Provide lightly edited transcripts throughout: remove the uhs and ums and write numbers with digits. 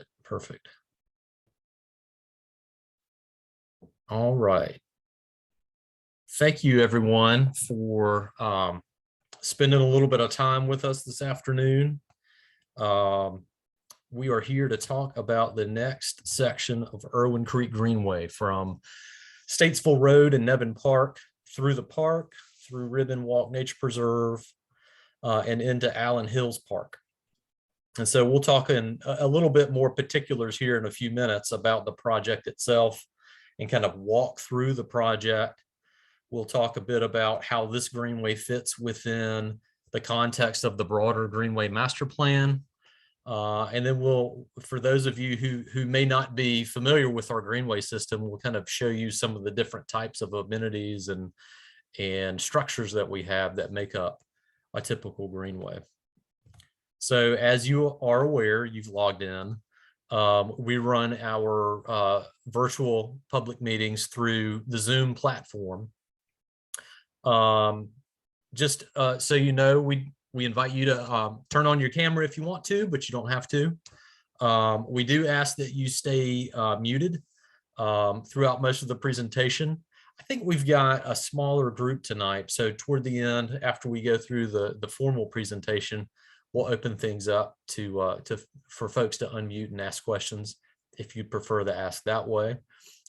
it. Perfect. All right. Thank you, everyone, for spending a little bit of time with us this afternoon. We are here to talk about the next section of Irwin Creek Greenway from Statesville Road and Nevin Park through the park, through Ribbon Walk Nature Preserve, and into Allen Hills Park. And so we'll talk in a little bit more particulars here in a few minutes about the project itself and kind of walk through the project. We'll talk a bit about how this Greenway fits within the context of the broader Greenway Master Plan. And then for those of you who may not be familiar with our Greenway system, we'll kind of show you some of the different types of amenities and structures that we have that make up a typical Greenway. So as you are aware, you've logged in. We run our virtual public meetings through the Zoom platform. Just so you know, we invite you to turn on your camera if you want to, but you don't have to. We do ask that you stay muted throughout most of the presentation. I think we've got a smaller group tonight. So toward the end, after we go through the formal presentation, we'll open things up for folks to unmute and ask questions if you prefer to ask that way.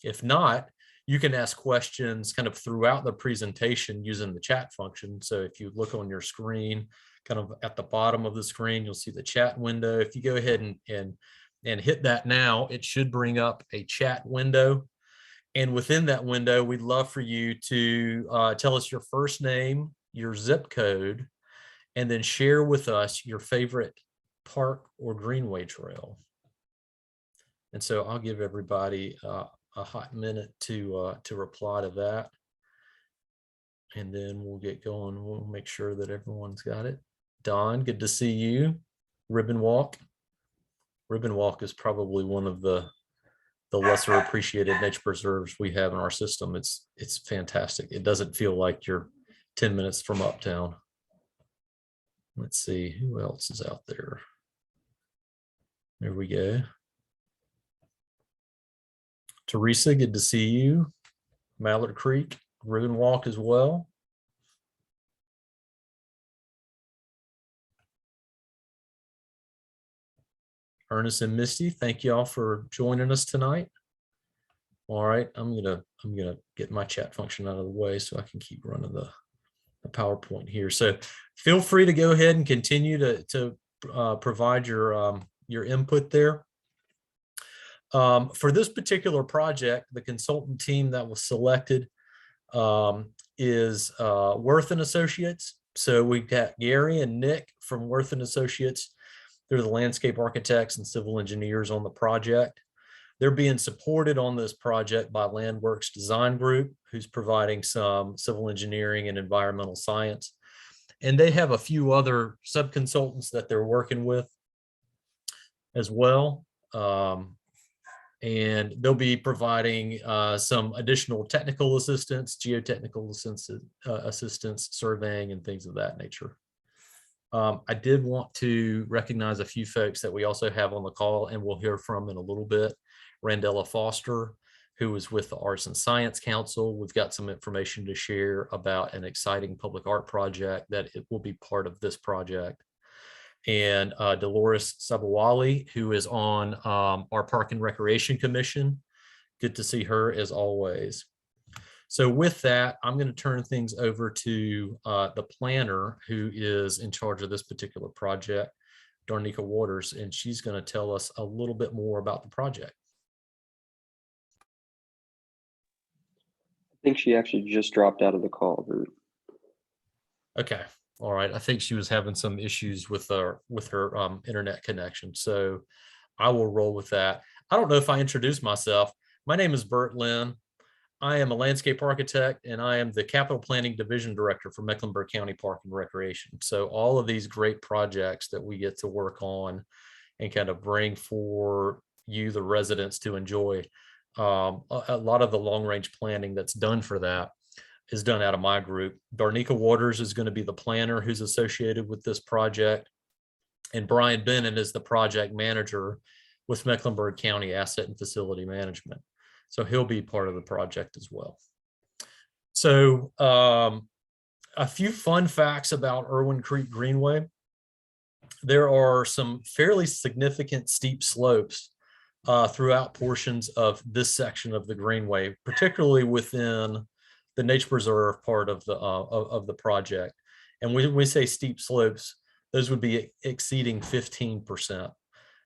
If not, you can ask questions kind of throughout the presentation using the chat function. So if you look on your screen, kind of at the bottom of the screen, you'll see the chat window. If you go ahead and hit that now, it should bring up a chat window. And within that window, we'd love for you to tell us your first name, your zip code, and then share with us your favorite park or Greenway trail. And so I'll give everybody a hot minute to reply to that. And then we'll get going. We'll make sure that everyone's got it. Don, good to see you. Ribbon Walk. Ribbon Walk is probably one of the lesser appreciated nature preserves we have in our system. It's fantastic. It doesn't feel like you're 10 minutes from uptown. Let's see who else is out there. There we go. Teresa, good to see you. Mallard Creek, Ribbon Walk as well. Ernest and Misty, thank you all for joining us tonight. All right, I'm gonna get my chat function out of the way so I can keep running the PowerPoint here. So feel free to go ahead and continue to provide your input there. For this particular project, the consultant team that was selected is Worth and Associates. So we've got Gary and Nick from Worth and Associates. They're the landscape architects and civil engineers on the project. They're being supported on this project by Landworks Design Group, who's providing some civil engineering and environmental science. And they have a few other sub-consultants that they're working with as well. And they'll be providing some additional technical assistance, geotechnical assistance, surveying, and things of that nature. I did want to recognize a few folks that we also have on the call and we'll hear from in a little bit. Randella Foster, who is with the Arts and Science Council. We've got some information to share about an exciting public art project that it will be part of this project. And Dolores Sabawali, who is on our Park and Recreation Commission. Good to see her as always. So with that, I'm going to turn things over to the planner who is in charge of this particular project, Darnika Waters, and she's going to tell us a little bit more about the project. I think she actually just dropped out of the call. Okay. All right. I think she was having some issues with her internet connection. So I will roll with that. I don't know if I introduced myself. My name is Bert Lynn. I am a landscape architect and I am the capital planning division director for Mecklenburg County Park and Recreation. So all of these great projects that we get to work on and kind of bring for you, the residents, to enjoy, a lot of the long range planning that's done for that is done out of my group. Darnika Waters is going to be the planner who's associated with this project. And Brian Bennett is the project manager with Mecklenburg County Asset and Facility Management. So he'll be part of the project as well. So a few fun facts about Irwin Creek Greenway. There are some fairly significant steep slopes throughout portions of this section of the Greenway, particularly within the nature preserve part of the project. And when we say steep slopes, those would be exceeding 15%.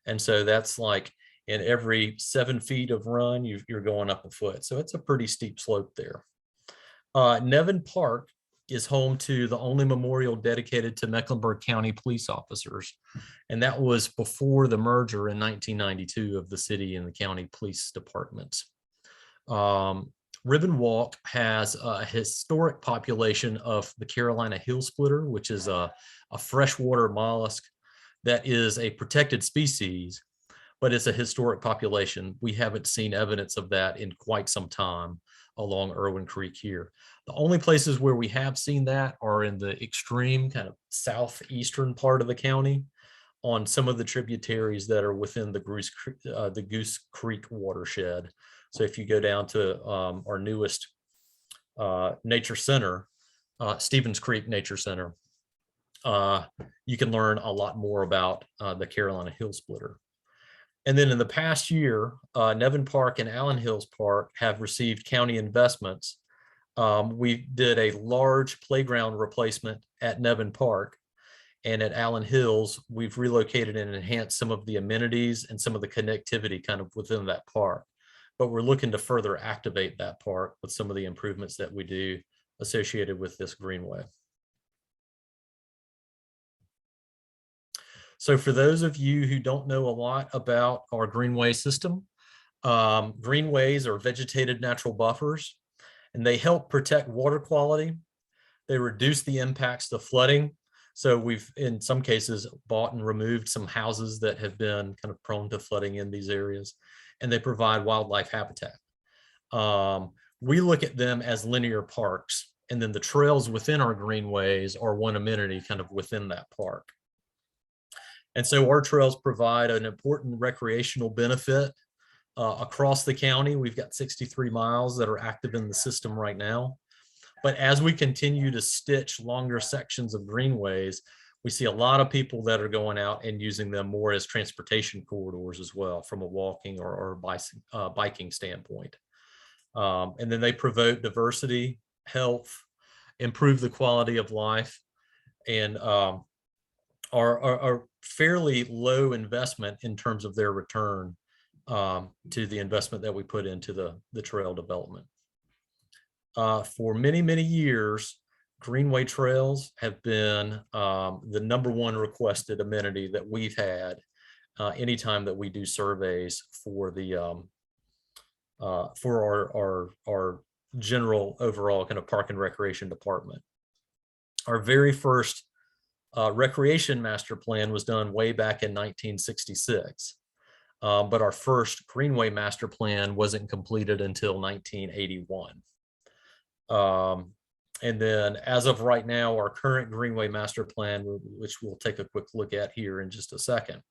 And so that's like in every 7 feet of run, you're going up a foot. So it's a pretty steep slope there. Nevin Park is home to the only memorial dedicated to Mecklenburg County police officers. And that was before the merger in 1992 of the city and the county police departments. Ribbon Walk has a historic population of the Carolina hill splitter, which is a freshwater mollusk that is a protected species, but it's a historic population. We haven't seen evidence of that in quite some time along Irwin Creek here. The only places where we have seen that are in the extreme kind of southeastern part of the county on some of the tributaries that are within the Goose Creek watershed. So if you go down to our newest nature center, Stevens Creek Nature Center, you can learn a lot more about the Carolina hill splitter. And then in the past year, Nevin Park and Allen Hills Park have received county investments. We did a large playground replacement at Nevin Park, and at Allen Hills, we've relocated and enhanced some of the amenities and some of the connectivity kind of within that park. But we're looking to further activate that park with some of the improvements that we do associated with this greenway. So for those of you who don't know a lot about our greenway system, greenways are vegetated natural buffers, and they help protect water quality. They reduce the impacts to flooding. So we've, in some cases, bought and removed some houses that have been kind of prone to flooding in these areas, and they provide wildlife habitat. We look at them as linear parks, and then the trails within our greenways are one amenity kind of within that park. And so our trails provide an important recreational benefit across the county. We've got 63 miles that are active in the system right now. But as we continue to stitch longer sections of greenways, we see a lot of people that are going out and using them more as transportation corridors as well, from a walking or biking standpoint. And then they promote diversity, health, improve the quality of life, and are fairly low investment in terms of their return to the investment that we put into the trail development. For many, many years, greenway trails have been the #1 requested amenity that we've had anytime that we do surveys for the for our general overall kind of park and recreation department. Our very first recreation master plan was done way back in 1966. But our first greenway master plan wasn't completed until 1981. And then as of right now, our current greenway master plan, which we'll take a quick look at here in just a second,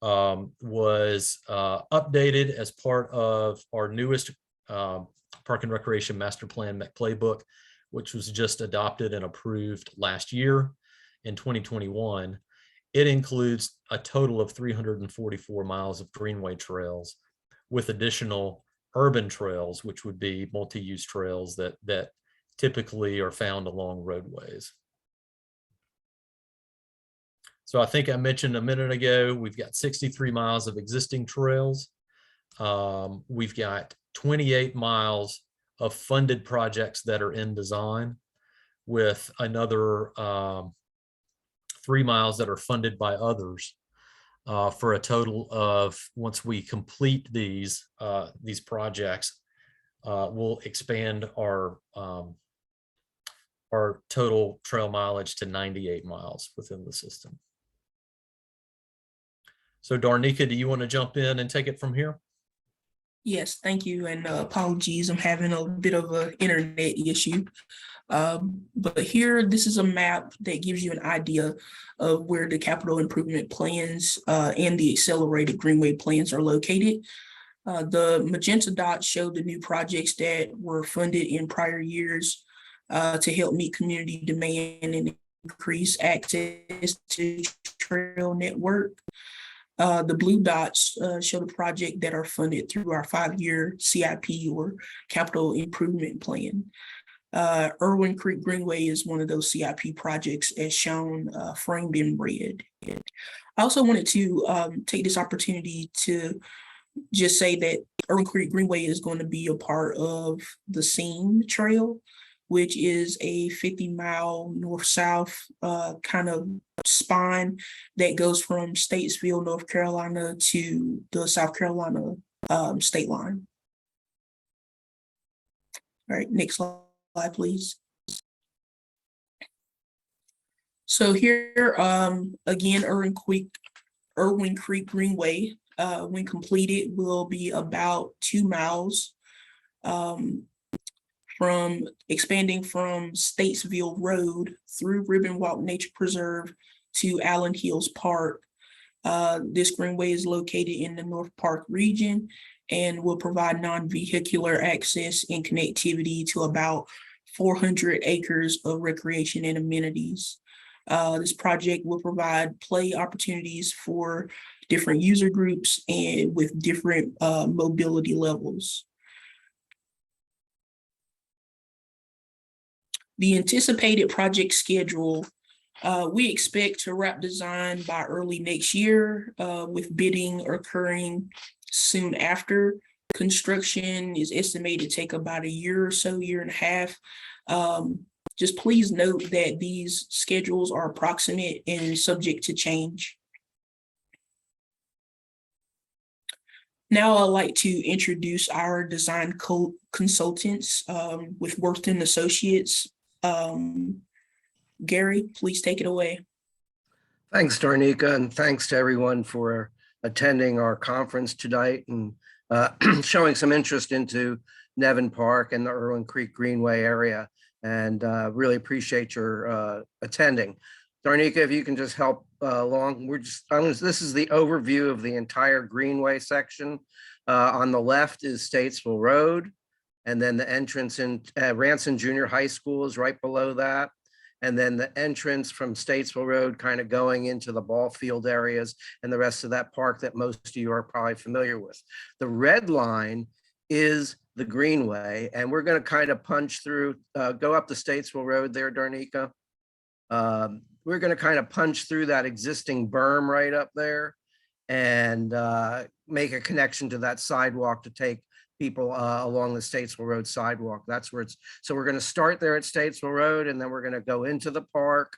was updated as part of our newest park and recreation master plan playbook, which was just adopted and approved last year in 2021. It includes a total of 344 miles of greenway trails with additional urban trails, which would be multi-use trails that typically are found along roadways. So I think I mentioned a minute ago, we've got 63 miles of existing trails. We've got 28 miles of funded projects that are in design, with another 3 miles that are funded by others, for a total of, once we complete these projects, we'll expand our total trail mileage to 98 miles within the system. So Darnika, do you want to jump in and take it from here? Yes, thank you, and apologies. I'm having a bit of an internet issue. But here, this is a map that gives you an idea of where the capital improvement plans and the accelerated Greenway plans are located. The magenta dots show the new projects that were funded in prior years to help meet community demand and increase access to trail network. The blue dots show the project that are funded through our 5-year CIP or capital improvement plan. Irwin Creek Greenway is one of those CIP projects as shown framed in red. I also wanted to take this opportunity to just say that Irwin Creek Greenway is going to be a part of the Seam Trail, which is a 50-mile north-south kind of spine that goes from Statesville, North Carolina to the South Carolina state line. All right, next slide, please. So here, again, Irwin Creek Greenway, when completed, will be about 2 miles from expanding from Statesville Road through Ribbon Walk Nature Preserve to Allen Hills Park. This greenway is located in the North Park region and will provide non-vehicular access and connectivity to about 400 acres of recreation and amenities. This project will provide play opportunities for different user groups and with different mobility levels. The anticipated project schedule, we expect to wrap design by early next year, with bidding occurring soon after. Construction is estimated to take about a year or so, year and a half. Just please note that these schedules are approximate and subject to change. Now I'd like to introduce our design consultants with Worthington Associates. Gary, please take it away. Thanks, Darnika, and thanks to everyone for attending our conference tonight and showing some interest into Nevin Park and the Irwin Creek Greenway area, and really appreciate your attending. Darnika, if you can just help along, this is the overview of the entire Greenway section. On the left is Statesville Road, and then the entrance in Ranson Junior High School is right below that. And then the entrance from Statesville Road kind of going into the ball field areas and the rest of that park that most of you are probably familiar with. The red line is the Greenway, and we're going to kind of punch through, go up the Statesville Road there, Darnika. We're going to kind of punch through that existing berm right up there and make a connection to that sidewalk to take people along the Statesville Road sidewalk. That's where it's, so we're going to start there at Statesville Road, and then we're going to go into the park,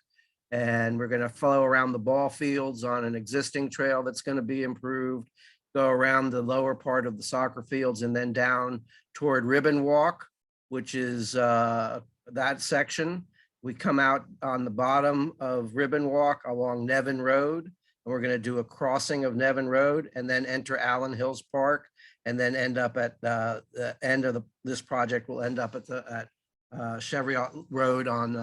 and we're going to follow around the ball fields on an existing trail that's going to be improved, go around the lower part of the soccer fields, and then down toward Ribbon Walk, which is that section. We come out on the bottom of Ribbon Walk along Nevin Road, and we're going to do a crossing of Nevin Road and then enter Allen Hills Park, and then end up at the end of this project. Will end up at Cheviot Road on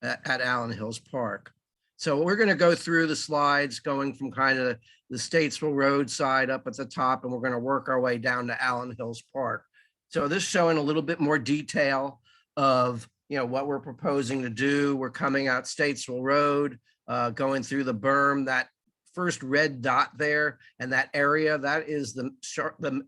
at Allen Hills Park. So we're going to go through the slides, going from kind of the Statesville Road side up at the top, and we're going to work our way down to Allen Hills Park. So this showing a little bit more detail of what we're proposing to do. We're coming out Statesville Road, going through the berm, that first red dot there, and that area, that is the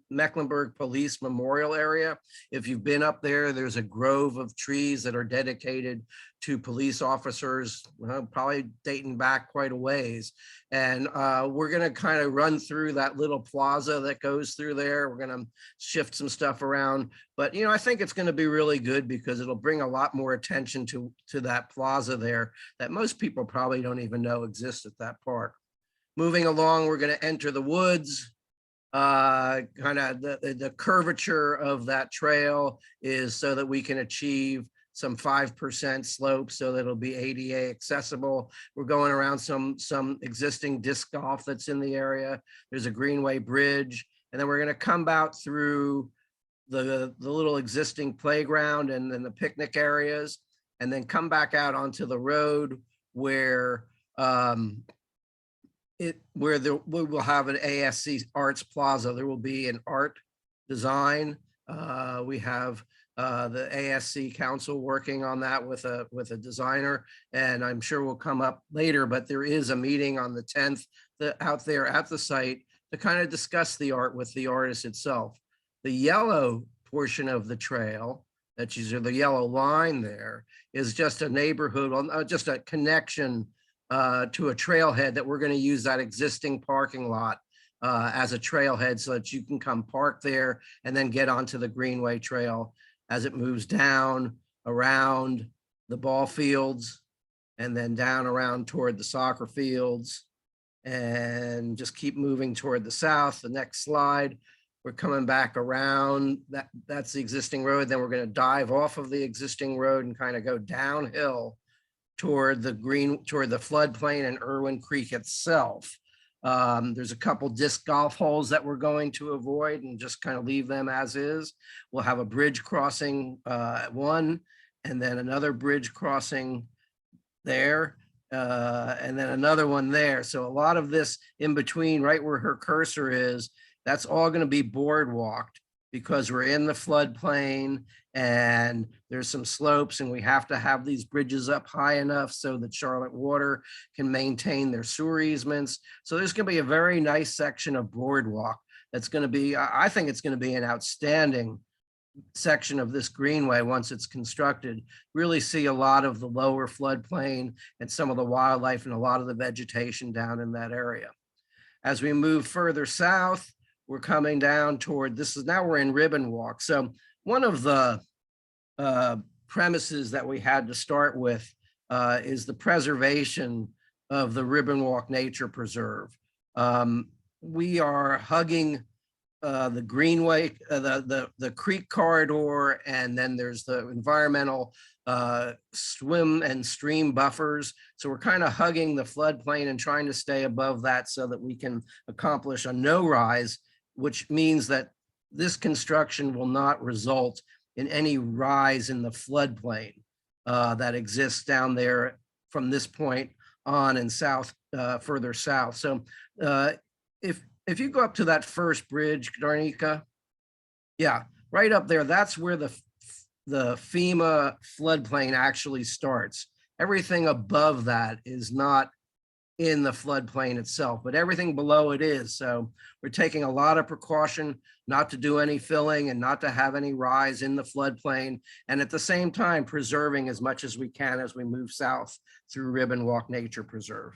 Mecklenburg Police Memorial area. If you've been up there, there's a grove of trees that are dedicated to police officers, probably dating back quite a ways. And we're gonna kind of run through that little plaza that goes through there. We're gonna shift some stuff around, but I think it's gonna be really good because it'll bring a lot more attention to that plaza there that most people probably don't even know exists at that park. Moving along, we're going to enter the woods. Kind of the curvature of that trail is so that we can achieve some 5% slope so that it'll be ADA accessible. We're going around some existing disc golf that's in the area. There's a Greenway bridge, And then we're going to come out through the little existing playground and then the picnic areas, and then come back out onto the road where we will have an ASC Arts Plaza. There will be an art design. We have the ASC Council working on that with a designer, and I'm sure will come up later, but there is a meeting on the 10th out there at the site to kind of discuss the art with the artist itself. The yellow portion of the trail, that's usually the yellow line there, is just a neighborhood, just a connection to a trailhead that we're going to use that existing parking lot as a trailhead so that you can come park there and then get onto the Greenway Trail as it moves down around the ball fields and then down around toward the soccer fields and just keep moving toward the south. The next slide, we're coming back around. That's the existing road. Then we're going to dive off of the existing road and kind of go downhill toward the floodplain and Irwin Creek itself. There's a couple disc golf holes that we're going to avoid and just kind of leave them as is. We'll have a bridge crossing one, and then another bridge crossing there, and then another one there. So a lot of this in between, right where her cursor is, that's all going to be boardwalked because we're in the floodplain and there's some slopes and we have to have these bridges up high enough so that Charlotte Water can maintain their sewer easements. So there's going to be a very nice section of boardwalk that's going to be, I think it's going to be an outstanding section of this greenway once it's constructed. Really see a lot of the lower floodplain and some of the wildlife and a lot of the vegetation down in that area. As we move further south, we're coming down toward, now we're in Ribbon Walk. So one of the premises that we had to start with is the preservation of the Ribbon Walk Nature Preserve. We are hugging the Greenway, the creek corridor, and then there's the environmental swim and stream buffers. So we're kind of hugging the floodplain and trying to stay above that so that we can accomplish a no rise, which means that this construction will not result in any rise in the floodplain that exists down there from this point on and south, further south. So if you go up to that first bridge, Darnika, yeah, right up there, that's where the FEMA floodplain actually starts. Everything above that is not in the floodplain itself, but everything below it is. So we're taking a lot of precaution not to do any filling and not to have any rise in the floodplain. And at the same time, preserving as much as we can as we move south through Ribbon Walk Nature Preserve.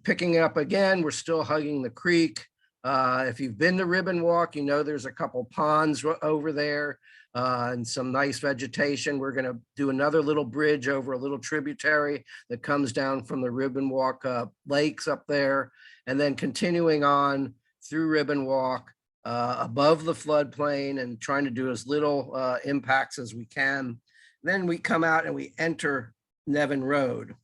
Picking it up again, we're still hugging the creek. If you've been to Ribbon Walk, you know there's a couple ponds over there and some nice vegetation. We're going to do another little bridge over a little tributary that comes down from the Ribbon Walk lakes up there, and then continuing on through Ribbon Walk above the floodplain and trying to do as little impacts as we can. Then we come out and we enter Nevin Road.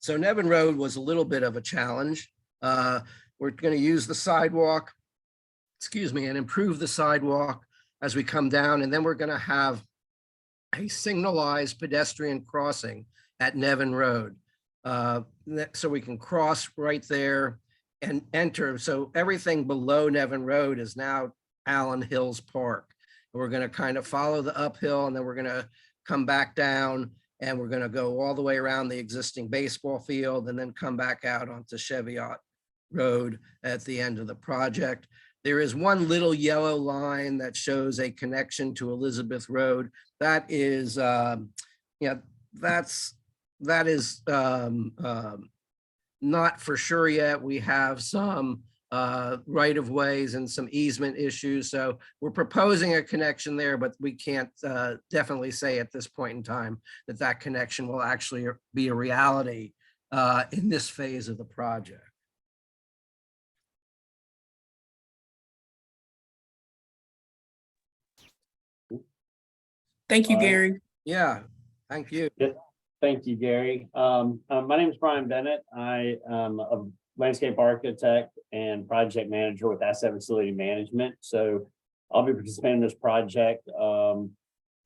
So Nevin Road was a little bit of a challenge. We're going to use the sidewalk, and improve the sidewalk as we come down. And then we're going to have a signalized pedestrian crossing at Nevin Road. So we can cross right there and enter. So everything below Nevin Road is now Allen Hills Park. And we're going to kind of follow the uphill, and then we're going to come back down, and we're going to go all the way around the existing baseball field and then come back out onto Cheviot Road at the end of the project. There is one little yellow line that shows a connection to Elizabeth Road. That is, that is not for sure yet. We have some right of ways and some easement issues. So we're proposing a connection there, but we can't definitely say at this point in time that that connection will actually be a reality in this phase of the project. Thank you, Gary. Yeah, thank you. Thank you, Gary. My name is Brian Bennett. I am landscape architect and project manager with Asset Facility Management. So I'll be participating in this project,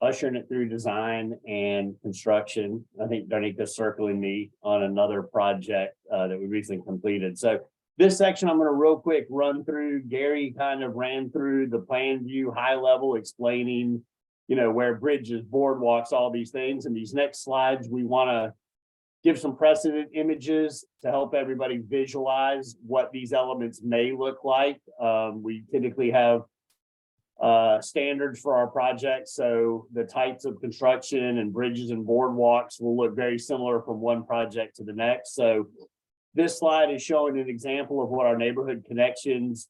ushering it through design and construction. I think Darnika's circling me on another project that we recently completed. So this section, I'm going to real quick run through. Gary kind of ran through the plan view high level, explaining, you know, where bridges, boardwalks, all these things. And these next slides, we want to give some precedent images to help everybody visualize what these elements may look like. We typically have standards for our projects. So the types of construction and bridges and boardwalks will look very similar from one project to the next. So this slide is showing an example of what our neighborhood connections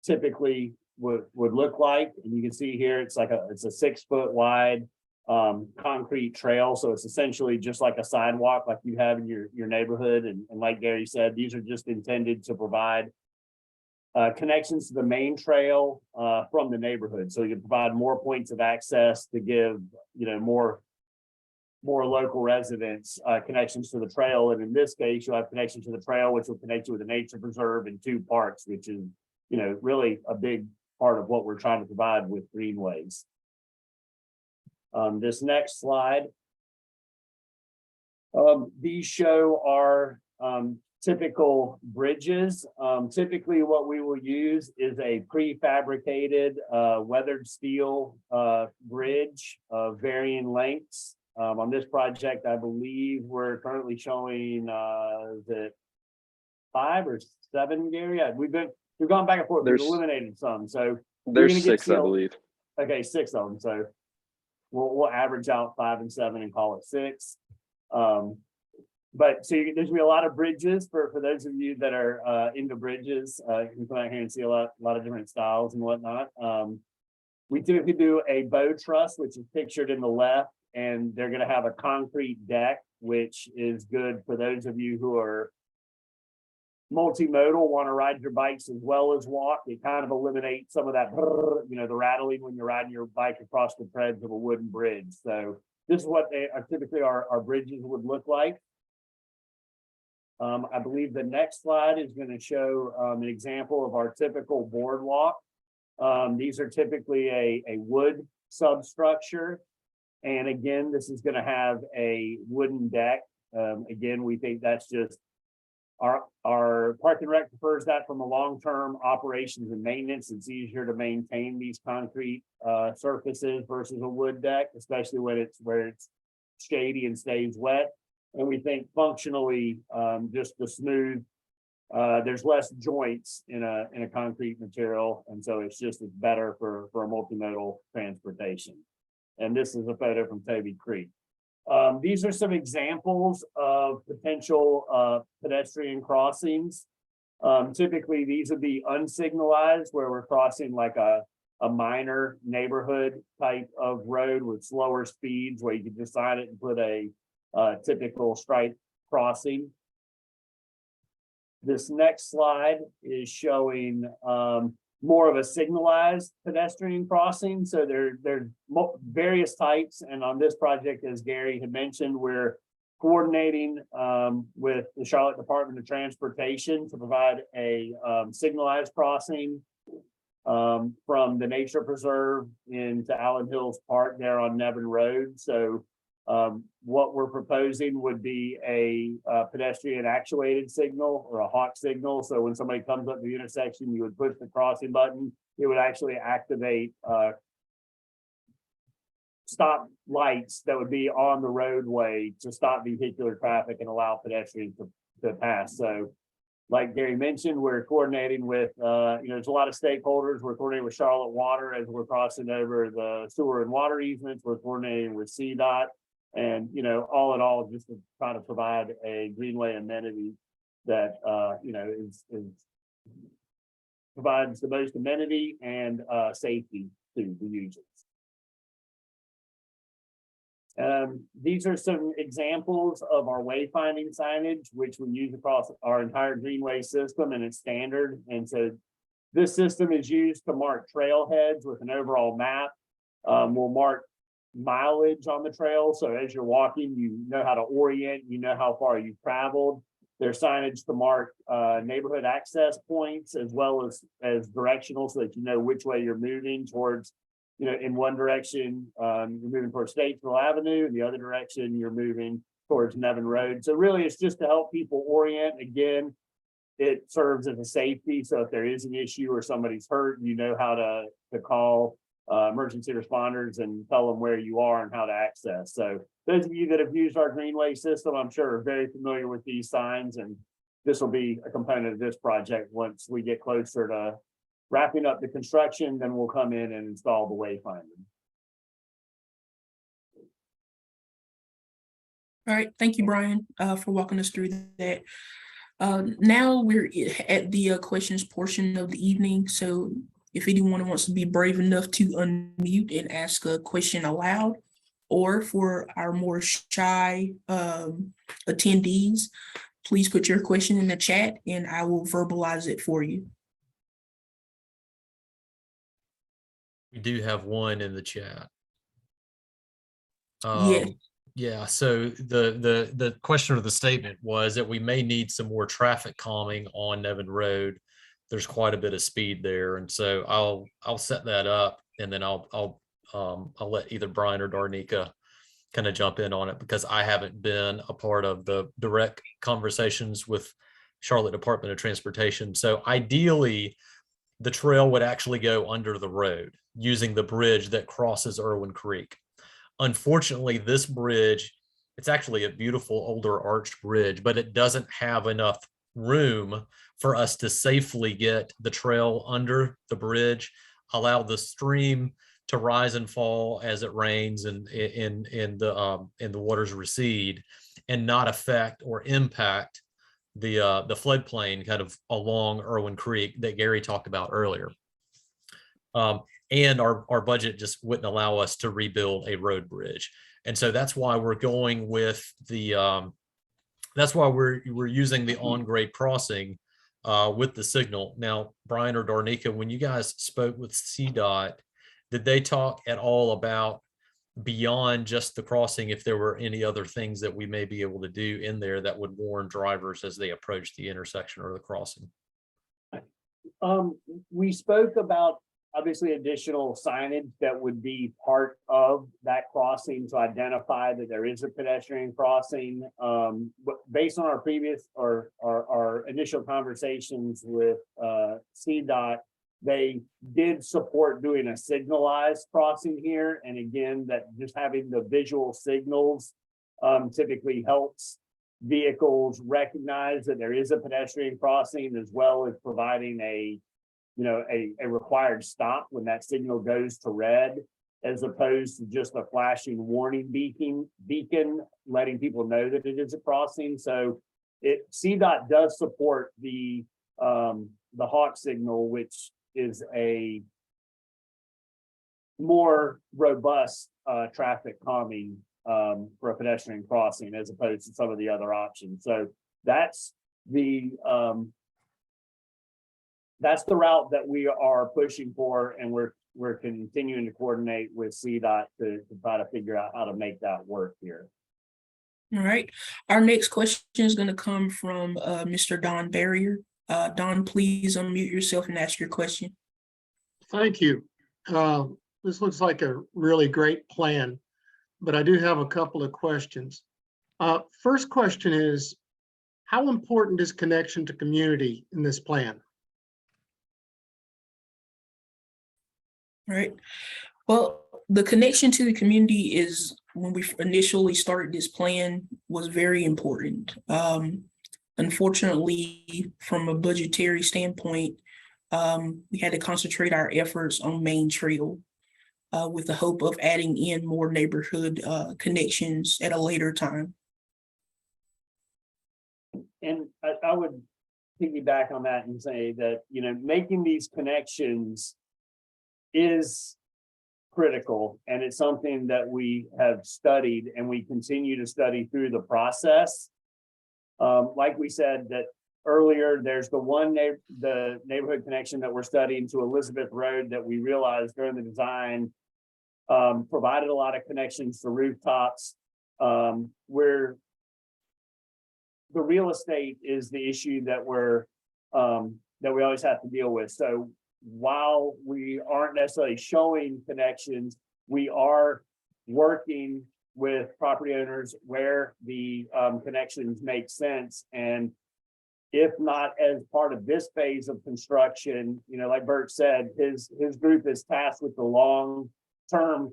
typically would look like. And you can see here, it's a 6 foot wide concrete trail. So it's essentially just like a sidewalk like you have in your neighborhood. And like Gary said, these are just intended to provide connections to the main trail from the neighborhood. So you can provide more points of access to give, you know, more local residents connections to the trail. And in this case, you'll have connection to the trail, which will connect you with a nature preserve and 2 parks, which is, you know, really a big part of what we're trying to provide with Greenways. This next slide. These show our typical bridges. Typically what we will use is a prefabricated weathered steel bridge of varying lengths. On this project, I believe we're currently showing the 5 or 7, Gary. We've gone back and forth. We've eliminated some. So there's 6, I believe. Okay, 6 of them. So we'll average out 5 and 7 and call it 6. But so there's gonna be a lot of bridges for those of you that are into bridges. You can come out here and see a lot of different styles and whatnot. We typically do a bow truss, which is pictured in the left, and they're going to have a concrete deck, which is good for those of you who are multimodal, want to ride your bikes as well as walk. It kind of eliminates some of that, you know, the rattling when you're riding your bike across the treads of a wooden bridge. So this is what typically our bridges would look like. I believe the next slide is going to show an example of our typical boardwalk. These are typically a wood substructure. And again, this is going to have a wooden deck. Again, we think that's just our Park and Rec prefers that from a long-term operations and maintenance. It's easier to maintain these concrete surfaces versus a wood deck, especially when where it's shady and stays wet. And we think functionally, just the smooth, there's less joints in a concrete material, and so it's better for a multimodal transportation. And this is a photo from Toby Creek. These are some examples of potential pedestrian crossings. Typically, these would be unsignalized, where we're crossing like a minor neighborhood type of road with slower speeds, where you can just sign it and put a typical stripe crossing. This next slide is showing more of a signalized pedestrian crossing. So there's various types. And on this project, as Gary had mentioned, we're coordinating with the Charlotte Department of Transportation to provide a signalized crossing from the nature preserve into Allen Hills Park there on Nevin Road. So what we're proposing would be a pedestrian actuated signal or a hawk signal. So when somebody comes up the intersection, you would push the crossing button. It would actually activate stop lights that would be on the roadway to stop vehicular traffic and allow pedestrians to pass. So like Gary mentioned, we're coordinating with, there's a lot of stakeholders. We're coordinating with Charlotte Water as we're crossing over the sewer and water easements. We're coordinating with CDOT. And, all in all, just to try to provide a Greenway amenity that, is provides the most amenity and safety to the users. These are some examples of our wayfinding signage, which we use across our entire Greenway system, and it's standard. And so this system is used to mark trailheads with an overall map. We'll mark mileage on the trail. So as you're walking, you know how to orient, you know how far you've traveled. There's signage to mark neighborhood access points as well as directional, so that you know which way you're moving towards. In one direction, you're moving towards Statesville Avenue, in the other direction, you're moving towards Nevin Road. So really, it's just to help people orient. Again, it serves as a safety. So if there is an issue or somebody's hurt, you know how to call emergency responders and tell them where you are and how to access. So those of you that have used our Greenway system, I'm sure are very familiar with these signs, and this will be a component of this project. Once we get closer to wrapping up the construction, then we'll come in and install the wayfinding. All right, thank you, Brian, for walking us through that. Now we're at the questions portion of the evening. So if anyone wants to be brave enough to unmute and ask a question aloud, or for our more shy attendees, please put your question in the chat and I will verbalize it for you. We do have one in the chat. Yes. Yeah, so the question or the statement was that we may need some more traffic calming on Nevin Road. There's quite a bit of speed there, and so I'll set that up, and then I'll let either Brian or Darnika kind of jump in on it, because I haven't been a part of the direct conversations with Charlotte Department of Transportation. So ideally, the trail would actually go under the road using the bridge that crosses Irwin Creek. Unfortunately, this bridge, it's actually a beautiful older arched bridge, but it doesn't have enough room for us to safely get the trail under the bridge, allow the stream to rise and fall as it rains and in the waters recede, and not affect or impact the floodplain kind of along Irwin Creek that Gary talked about earlier. And our budget just wouldn't allow us to rebuild a road bridge. And so that's why we're going with the, that's why we're using the on-grade crossing with the signal. Now, Brian or Darnika, when you guys spoke with CDOT, did they talk at all about beyond just the crossing, if there were any other things that we may be able to do in there that would warn drivers as they approach the intersection or the crossing? We spoke about obviously additional signage that would be part of that crossing to identify that there is a pedestrian crossing. But based on our previous or our initial conversations with CDOT, they did support doing a signalized crossing here. And again, that just having the visual signals typically helps vehicles recognize that there is a pedestrian crossing, as well as providing a required stop when that signal goes to red, as opposed to just a flashing warning beacon letting people know that it is a crossing. So CDOT does support the hawk signal, which is a more robust traffic calming for a pedestrian crossing, as opposed to some of the other options. So that's the route that we are pushing for, and we're continuing to coordinate with CDOT to try to figure out how to make that work here. All right. Our next question is going to come from Mr. Don Barrier. Don, please unmute yourself and ask your question. Thank you. This looks like a really great plan, but I do have a couple of questions. First question is, how important is connection to community in this plan? Right. Well, the connection to the community is, when we initially started this plan, was very important. Unfortunately, from a budgetary standpoint, we had to concentrate our efforts on Main Trail with the hope of adding in more neighborhood connections at a later time. And I would piggyback on that and say that, making these connections is critical, and it's something that we have studied and we continue to study through the process. Like we said that earlier, there's the neighborhood connection that we're studying to Elizabeth Road that we realized during the design provided a lot of connections to rooftops. We're the real estate is the issue that that we always have to deal with. So while we aren't necessarily showing connections, we are working with property owners where the connections make sense. And if not as part of this phase of construction, like Bert said, his group is tasked with the long-term,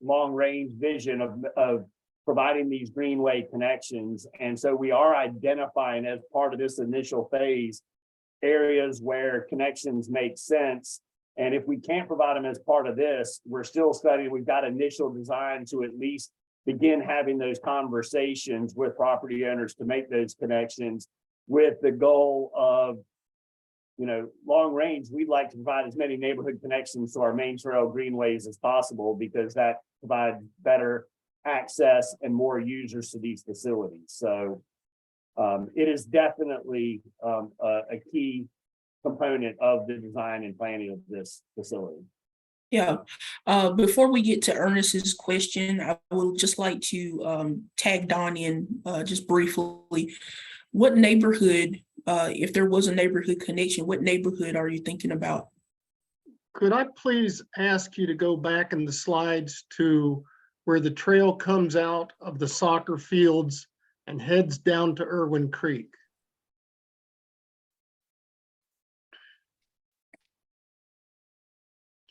long-range vision of providing these Greenway connections. And so we are identifying as part of this initial phase areas where connections make sense. And if we can't provide them as part of this, we're still studying. We've got initial design to at least begin having those conversations with property owners to make those connections, with the goal of, long range, we'd like to provide as many neighborhood connections to our main trail greenways as possible, because that provides better access and more users to these facilities. So it is definitely a key component of the design and planning of this facility. Yeah, before we get to Ernest's question, I would just like to tag Don in just briefly. What neighborhood, if there was a neighborhood connection, what neighborhood are you thinking about? Could I please ask you to go back in the slides to where the trail comes out of the soccer fields and heads down to Irwin Creek?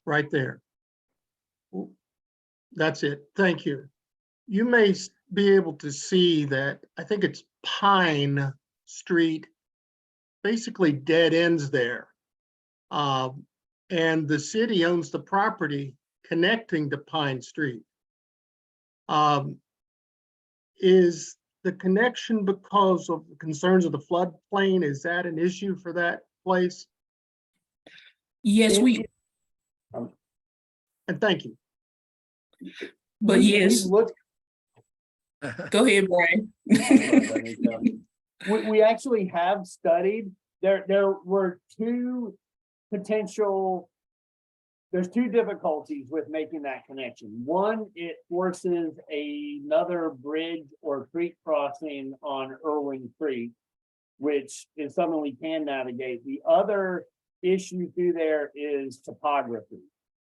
Right there. That's it. Thank you. You may be able to see that, I think it's Pine Street, basically dead ends there. And the city owns the property connecting to Pine Street. Is the connection because of concerns of the floodplain? Is that an issue for that place? Yes, And thank you. but yes, Look, go ahead, Brian. we actually have studied, there were there's two difficulties with making that connection. One, it forces another bridge or creek crossing on Irwin Creek, which is something we can navigate. The other issue through there is topography.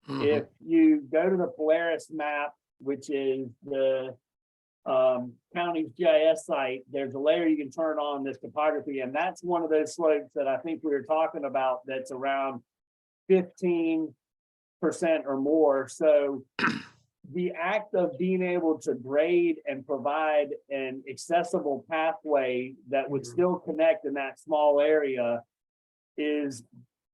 If you go to the Polaris map, which is the county's GIS site, there's a layer you can turn on this topography, and that's one of those slopes that I think we were talking about that's around 15% or more. So the act of being able to grade and provide an accessible pathway that would still connect in that small area is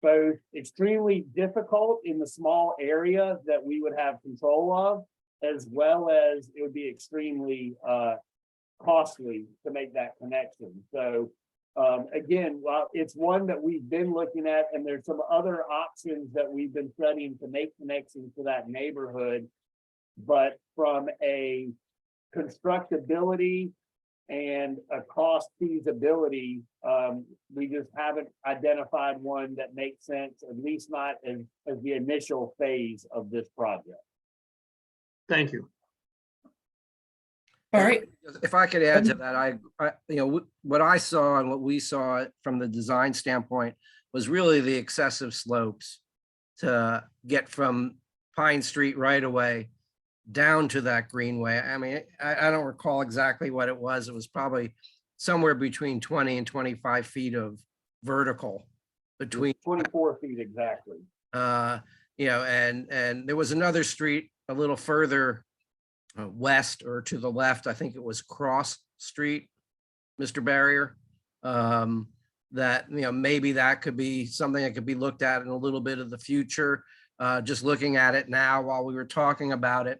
both extremely difficult in the small area that we would have control of, as well as it would be extremely costly to make that connection. So again, while it's one that we've been looking at, and there's some other options that we've been studying to make connections to that neighborhood, but from a constructability and a cost feasibility, we just haven't identified one that makes sense, at least not as the initial phase of this project. Thank you. All right. If I could add to that, I what I saw and what we saw from the design standpoint was really the excessive slopes to get from Pine Street right away down to that Greenway. I mean, I don't recall exactly what it was. It was probably somewhere between 20 and 25 feet of vertical between 24 feet exactly. And there was another street a little further west or to the left. I think it was Cross Street, Mr. Barrier. That, maybe that could be something that could be looked at in a little bit of the future. Just looking at it now while we were talking about it,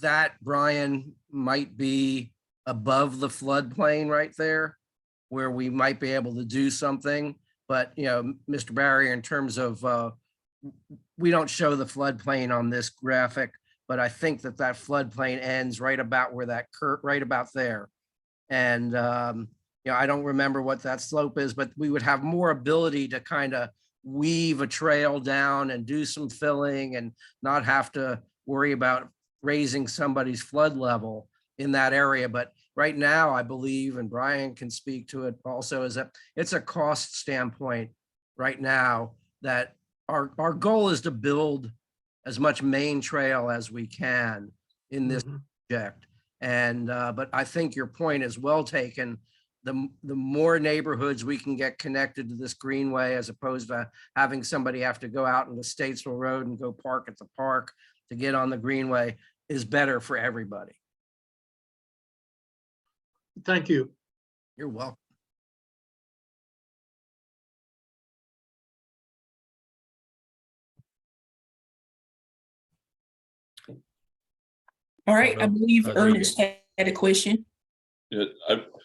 that, Brian, might be above the floodplain right there, where we might be able to do something. But, Mr. Barrier, in terms of, we don't show the floodplain on this graphic, but I think that floodplain ends right about where that right about there. And, I don't remember what that slope is, but we would have more ability to kind of weave a trail down and do some filling and not have to worry about raising somebody's flood level in that area. But right now, I believe, and Brian can speak to it also, is that it's a cost standpoint right now that our goal is to build as much main trail as we can in this project. And, but I think your point is well taken. The more neighborhoods we can get connected to this greenway, as opposed to having somebody have to go out on the Statesville Road and go park at the park to get on the greenway, is better for everybody. Thank you. You're welcome. All right, I believe there you Ernest had a question. Yeah,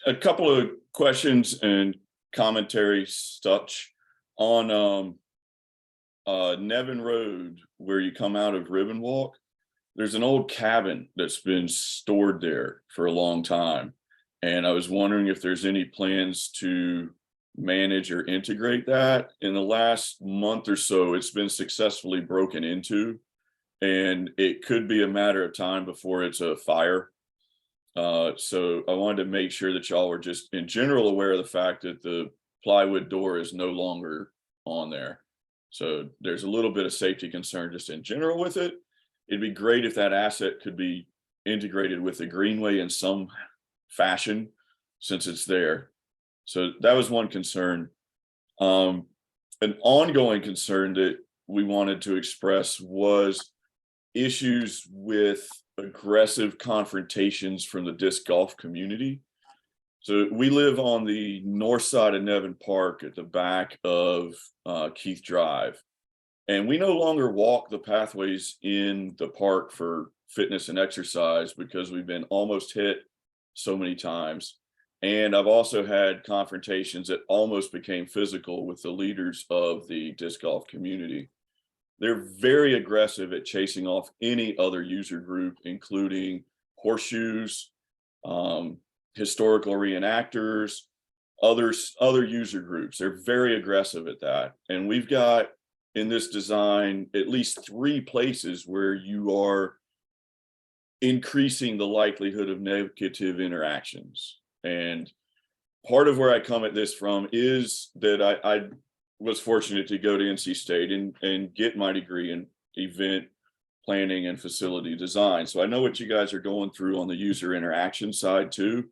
a couple of questions and commentary such on Nevin Road, where you come out of Ribbon Walk. There's an old cabin that's been stored there for a long time. And I was wondering if there's any plans to manage or integrate that. In the last month or so, it's been successfully broken into, and it could be a matter of time before it's a fire. So I wanted to make sure that y'all were just in general aware of the fact that the plywood door is no longer on there. So there's a little bit of safety concern just in general with it. It'd be great if that asset could be integrated with the greenway in some fashion since it's there. So that was one concern. An ongoing concern that we wanted to express was issues with aggressive confrontations from the disc golf community. So we live on the north side of Nevin Park at the back of Keith Drive. And we no longer walk the pathways in the park for fitness and exercise because we've been almost hit so many times. And I've also had confrontations that almost became physical with the leaders of the disc golf community. They're very aggressive at chasing off any other user group, including horseshoes, historical reenactors, other user groups. They're very aggressive at that. And we've got in this design at least 3 places where you are increasing the likelihood of negative interactions. And part of where I come at this from is that I was fortunate to go to NC State and get my degree in event planning and facility design. So I know what you guys are going through on the user interaction side too.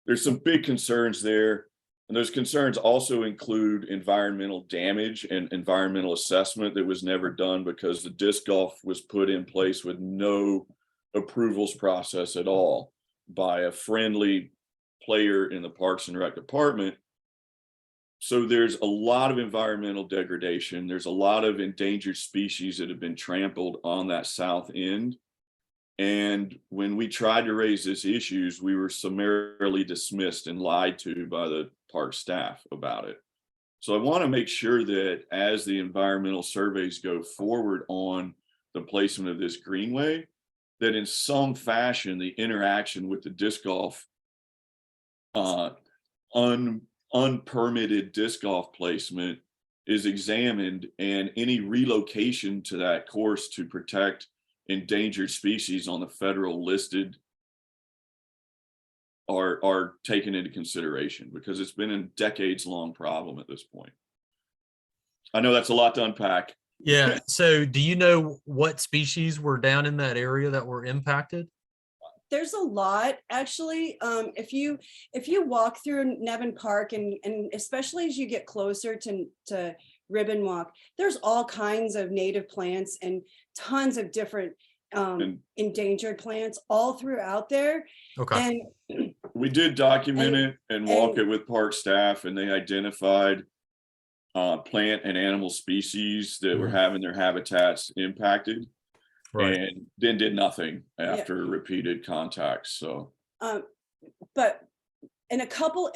There's some big concerns there. And those concerns also include environmental damage and environmental assessment that was never done because the disc golf was put in place with no approvals process at all by a friendly player in the Parks and Rec department. So there's a lot of environmental degradation. There's a lot of endangered species that have been trampled on that south end. And when we tried to raise these issues, we were summarily dismissed and lied to by the park staff about it. So I want to make sure that as the environmental surveys go forward on the placement of this greenway, that in some fashion, the interaction with the disc golf, unpermitted disc golf placement is examined, and any relocation to that course to protect endangered species on the federal listed are taken into consideration, because it's been a decades-long problem at this point. I know that's a lot to unpack. Yeah. So do you know what species were down in that area that were impacted? There's a lot, actually. If you walk through Nevin Park and especially as you get closer to Ribbon Walk, there's all kinds of native plants and tons of different endangered plants all throughout there. Okay. And we did document it and walk it with park staff, and they identified plant and animal species that were having their habitats impacted. Right. And then did nothing after repeated contacts. So, but and a couple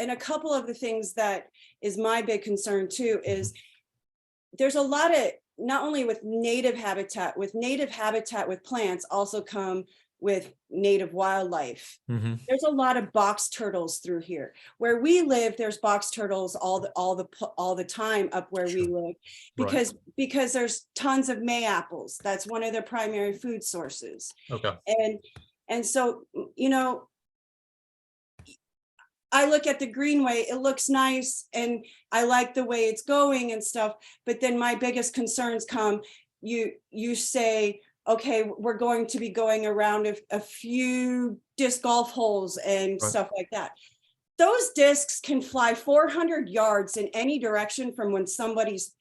of the things that is my big concern too is there's a lot of, not only with native habitat with plants, also come with native wildlife. There's a lot of box turtles through here. Where we live, there's box turtles all the time up where we live, because there's tons of Mayapples. That's one of their primary food sources. Okay. And so, you know, I look at the Greenway, it looks nice and I like the way it's going and stuff. But then my biggest concerns come, you say, okay, we're going to be going around a few disc golf holes and Right. stuff like that. Those discs can fly 400 yards in any direction from when someone's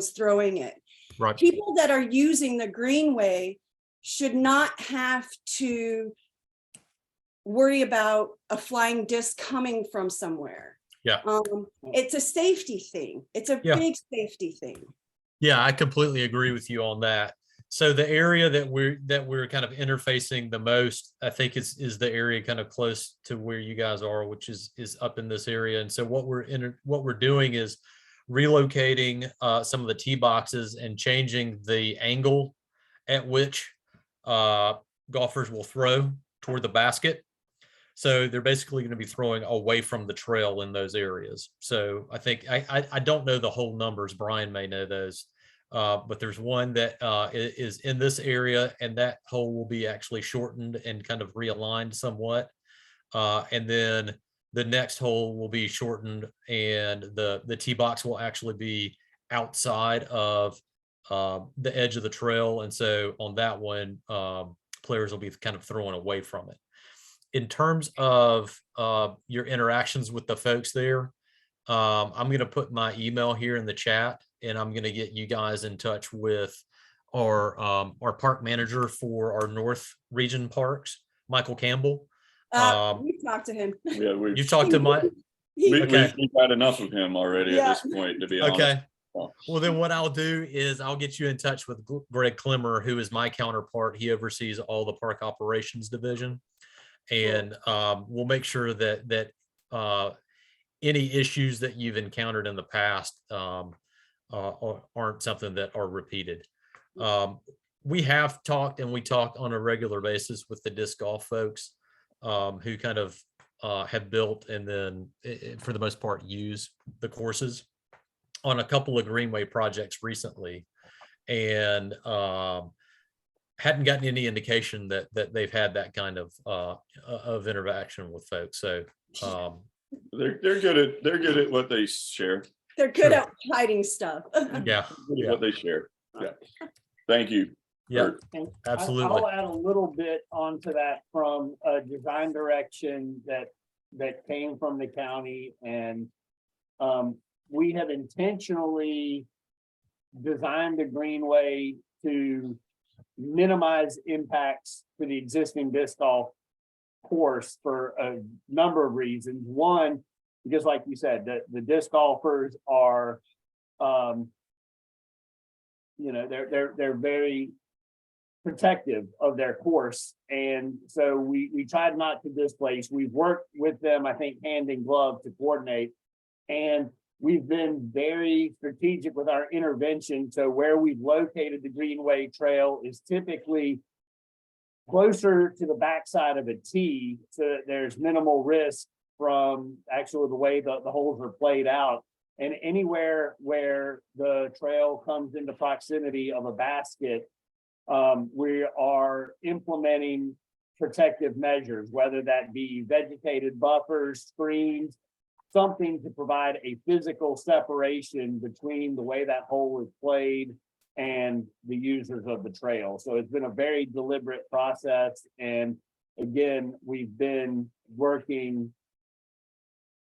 throwing it. Right. People that are using the Greenway should not have to worry about a flying disc coming from somewhere. Yeah. It's a safety thing. It's a Yeah. big safety thing. Yeah, I completely agree with you on that. So the area that we're kind of interfacing the most, I think is the area kind of close to where you guys are, which is up in this area. And so what we're doing is relocating some of the tee boxes and changing the angle at which golfers will throw toward the basket. So they're basically going to be throwing away from the trail in those areas. So I think I don't know the whole numbers. Brian may know those. But there's one that is in this area, and that hole will be actually shortened and kind of realigned somewhat. And then the next hole will be shortened, and the tee box will actually be outside of the edge of the trail. And so on that one, players will be kind of throwing away from it. In terms of your interactions with the folks there, I'm going to put my email here in the chat, and I'm going to get you guys in touch with our park manager for our North Region parks, Michael Campbell. We talked to him. Yeah, You talked to Mike? Okay. we've had enough of him already at this point, to be honest. Okay. Well, then what I'll do is I'll get you in touch with Greg Klimmer, who is my counterpart. He oversees all the park operations division. And we'll make sure that any issues that you've encountered in the past aren't something that are repeated. We have talked, and we talk on a regular basis with the disc golf folks who kind of have built and then for the most part use the courses on a couple of Greenway projects recently, and hadn't gotten any indication that they've had that kind of interaction with folks. So They're good at what they share. They're good at hiding stuff. yeah, Good at what they share. Yeah. Thank you. yeah, And absolutely. I'll add a little bit onto that from a design direction that came from the county, and we have intentionally designed the Greenway to minimize impacts to the existing disc golf course for a number of reasons. One, because like you said, the disc golfers are, they're very protective of their course. And so we tried not to displace. We've worked with them, I think, hand in glove to coordinate. And we've been very strategic with our intervention. So where we've located the Greenway trail is typically closer to the backside of a tee, so that there's minimal risk from actually the way the holes are played out. And anywhere where the trail comes into proximity of a basket, we are implementing protective measures, whether that be vegetated buffers, screens, something to provide a physical separation between the way that hole is played and the users of the trail. So it's been a very deliberate process. And again, we've been working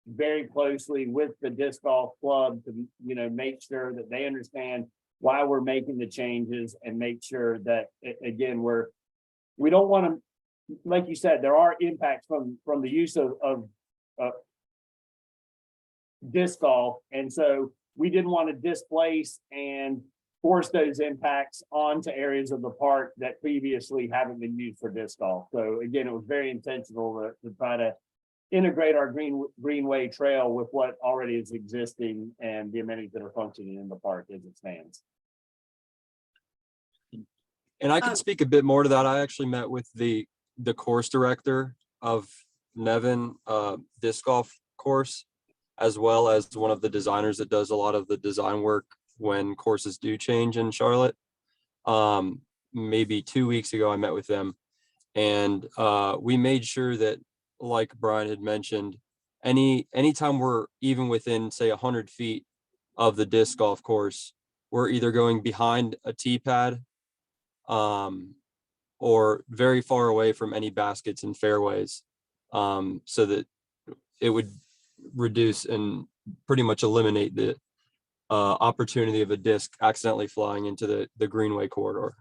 very closely with the disc golf club to, make sure that they understand why we're making the changes, and make sure that, again, we don't want to, like you said, there are impacts from the use of disc golf. And so we didn't want to displace and force those impacts onto areas of the park that previously haven't been used for disc golf. So again, it was very intentional to try to integrate our Greenway trail with what already is existing and the amenities that are functioning in the park as it stands. And I can speak a bit more to that. I actually met with the course director of Nevin disc golf course, as well as one of the designers that does a lot of the design work when courses do change in Charlotte. Maybe 2 weeks ago, I met with them, and we made sure that, like Brian had mentioned, anytime we're even within, say, 100 feet of the disc golf course, we're either going behind a tee pad or very far away from any baskets and fairways, so that it would reduce and pretty much eliminate the opportunity of a disc accidentally flying into the Greenway corridor.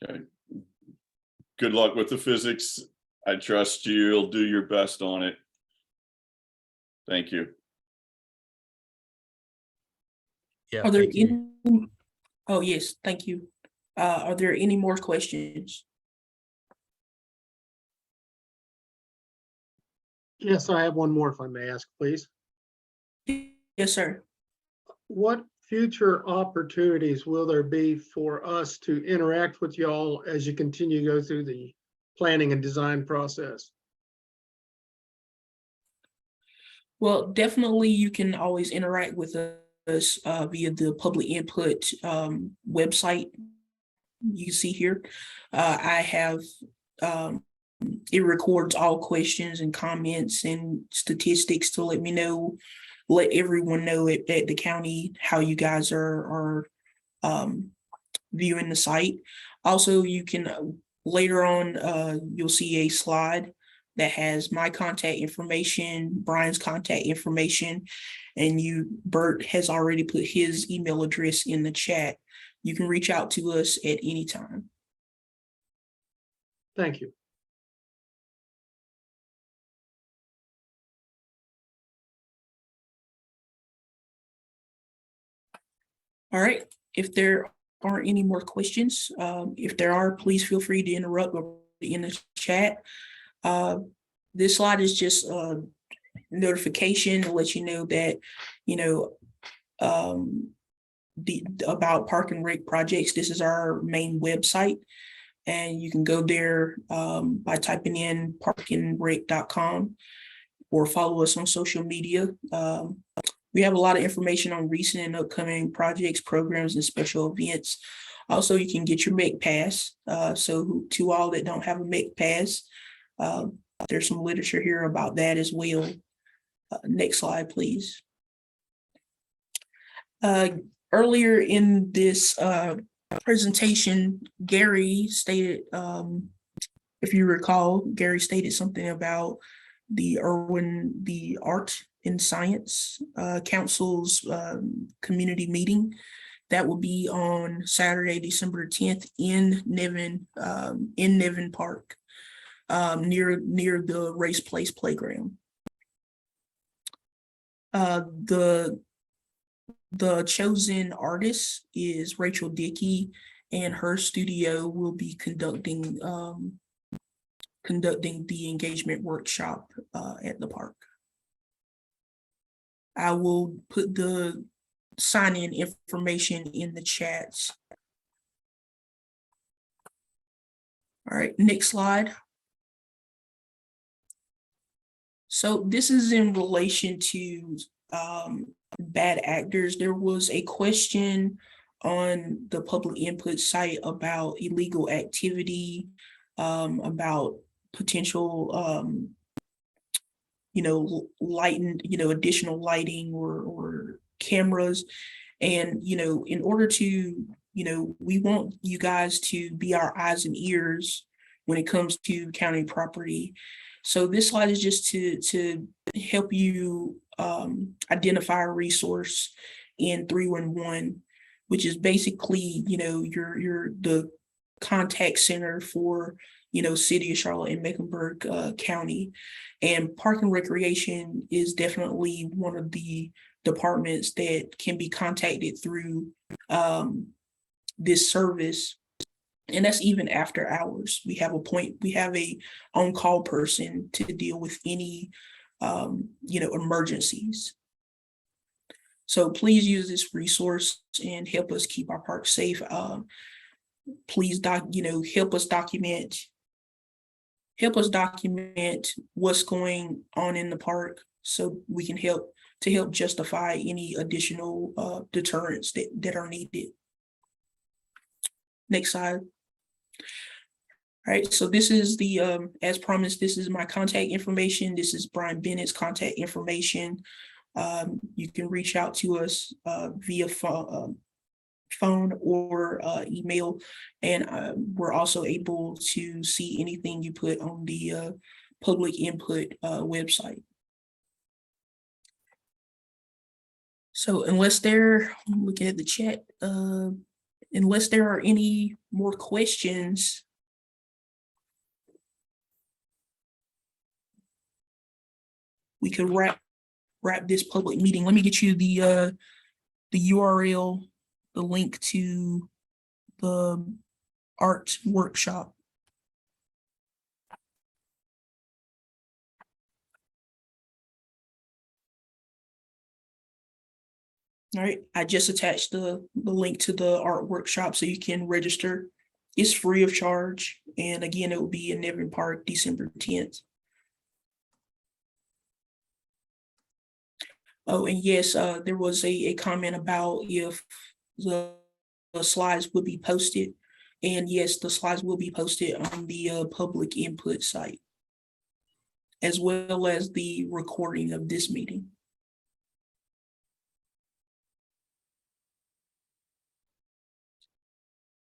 Okay. Good luck with the physics. I trust you'll do your best on it. Thank you. Yeah, Are there thank you. any? Oh, yes, thank you. Are there any more questions? Yes, I have one more if I may ask, please. Yes, sir. What future opportunities will there be for us to interact with y'all as you continue to go through the planning and design process? Well, definitely you can always interact with us via the public input website you see here. I have it records all questions and comments and statistics to let me know, let everyone know at the county how you guys are viewing the site. Also, you can later on you'll see a slide that has my contact information, Brian's contact information, and Bert has already put his email address in the chat. You can reach out to us at any time. Thank you. All right, if there aren't any more questions, if there are, please feel free to interrupt or in the chat. This slide is just a notification to let you know that, about Park and Rec projects. This is our main website, and you can go there by typing in parkandrec.com or follow us on social media. We have a lot of information on recent and upcoming projects, programs, and special events. Also, you can get your MEC pass. So to all that don't have a MEC pass, there's some literature here about that as well. Next slide, please. Earlier in this presentation, Gary stated, if you recall, Gary stated something about the Irwin, the Art and Science Council's community meeting. That will be on Saturday, December 10th in Nevin Park, near the Race Place playground. The chosen artist is Rachel Dickey, and her studio will be conducting the engagement workshop at the park. I will put the sign-in information in the chats. All right, next slide. So this is in relation to bad actors. There was a question on the public input site about illegal activity, about potential lighting, additional lighting or cameras. And, in order to, we want you guys to be our eyes and ears when it comes to county property. So this slide is just to help you identify a resource in 311, which is basically, your the contact center for, City of Charlotte and Mecklenburg County. And Park and Recreation is definitely one of the departments that can be contacted through this service. And that's even after hours. We have a on-call person to deal with any, emergencies. So please use this resource and help us keep our park safe. Please help us document what's going on in the park so we can help justify any additional deterrents that are needed. Next slide. All right, so this is the, as promised, this is my contact information. This is Brian Bennett's contact information. You can reach out to us via phone or email, and we're also able to see anything you put on the public input website. So unless I'm looking at the chat, unless there are any more questions, we could wrap this public meeting. Let me get you the URL, the link to the art workshop. All right, I just attached the link to the art workshop so you can register. It's free of charge. And again, it will be in Nevin Park, December 10th. Oh, and yes, there was a comment about if the slides would be posted. And yes, the slides will be posted on the public input site, as well as the recording of this meeting.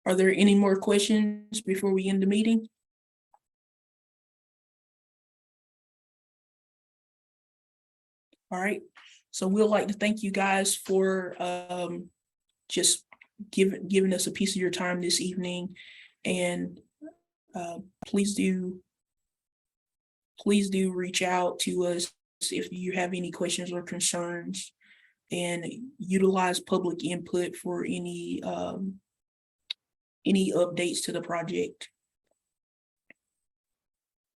Are there any more questions before we end the meeting? All right, so we'd like to thank you guys for just giving us a piece of your time this evening, and please do reach out to us if you have any questions or concerns, and utilize public input for any updates to the project.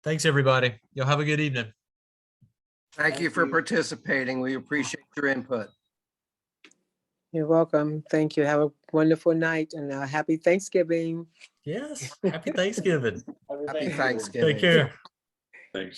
Thanks, everybody. You'll have a good evening. Thank you for participating. We appreciate your input. You're welcome. Thank you. Have a wonderful night and a happy Thanksgiving. Yes. Happy Thanksgiving. Happy Thanksgiving. Take care. Thanks.